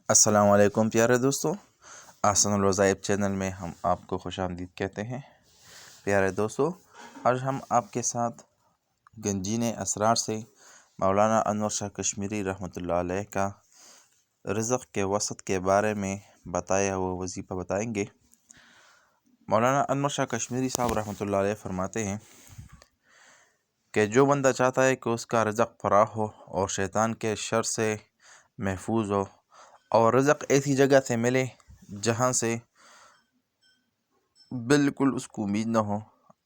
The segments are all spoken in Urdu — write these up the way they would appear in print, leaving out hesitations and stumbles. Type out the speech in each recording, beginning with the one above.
السلام علیکم پیارے دوستو، احسن الوظائف چینل میں ہم آپ کو خوش آمدید کہتے ہیں۔ پیارے دوستو، آج ہم آپ کے ساتھ گنجین اسرار سے مولانا انور شاہ کشمیری رحمۃ اللہ علیہ کا رزق کے وسط کے بارے میں بتایا ہوا وظیفہ بتائیں گے۔ مولانا انور شاہ کشمیری صاحب رحمۃ اللہ علیہ فرماتے ہیں کہ جو بندہ چاہتا ہے کہ اس کا رزق فراہ ہو اور شیطان کے شر سے محفوظ ہو اور رزق ایسی جگہ سے ملے جہاں سے بالکل اس کو امید نہ ہو،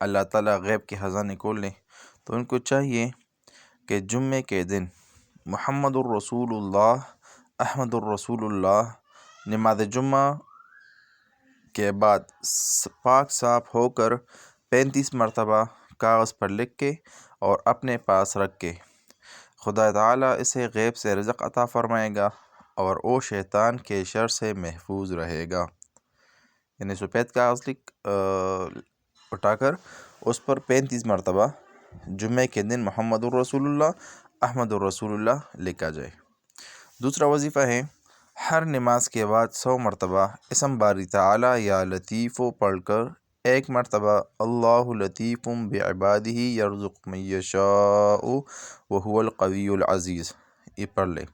اللہ تعالیٰ غیب کے خزانے کھول لیں، تو ان کو چاہیے کہ جمعے کے دن محمد الرسول اللہ، احمد الرسول اللہ نماز جمعہ کے بعد پاک صاف ہو کر 35 مرتبہ کاغذ پر لکھ کے اور اپنے پاس رکھ کے خدا تعالیٰ اسے غیب سے رزق عطا فرمائے گا اور وہ شیطان کے شر سے محفوظ رہے گا۔ یعنی سفید کاغذ اٹھا کر اس پر 35 مرتبہ جمعے کے دن محمد الرسول اللہ، احمد الرسول اللہ لکھا جائے۔ دوسرا وظیفہ ہے ہر نماز کے بعد 100 مرتبہ اسم باری تعالیٰ یا لطیف پڑھ کر 1 مرتبہ اللہ لطیف بعبادہ یرزق من یشاء وہو القوی العزیز یہ پڑھ لے۔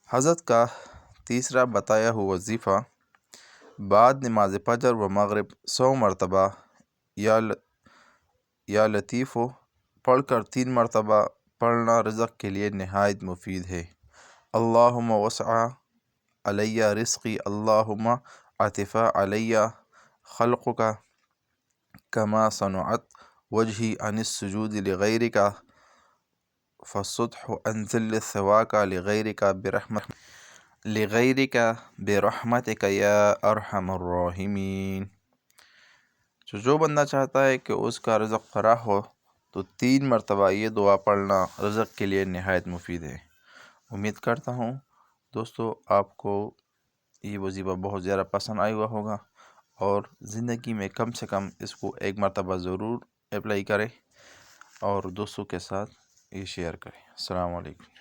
حضرت کا تیسرا بتایا ہوا وظیفہ بعد نماز فجر و مغرب 100 مرتبہ یا لطیف پڑھ کر 3 مرتبہ پڑھنا رزق کے لیے نہایت مفید ہے۔ اللہم وسع علی رزقی، اللہم عطف علی خلقک کما صنعت وجہی عن السجود لغیرک فالسطح انزل سواک لغیرک برحمتک یا ارحم الراحمین۔ جو بندہ چاہتا ہے کہ اس کا رزق فراہ ہو تو 3 مرتبہ یہ دعا پڑھنا رزق کے لیے نہایت مفید ہے۔ امید کرتا ہوں دوستو آپ کو یہ وظیفہ بہت زیادہ پسند آیا ہوا ہوگا اور زندگی میں کم سے کم اس کو 1 مرتبہ ضرور اپلائی کریں اور دوستوں کے ساتھ یہ شیئر کریں۔ السلام علیکم۔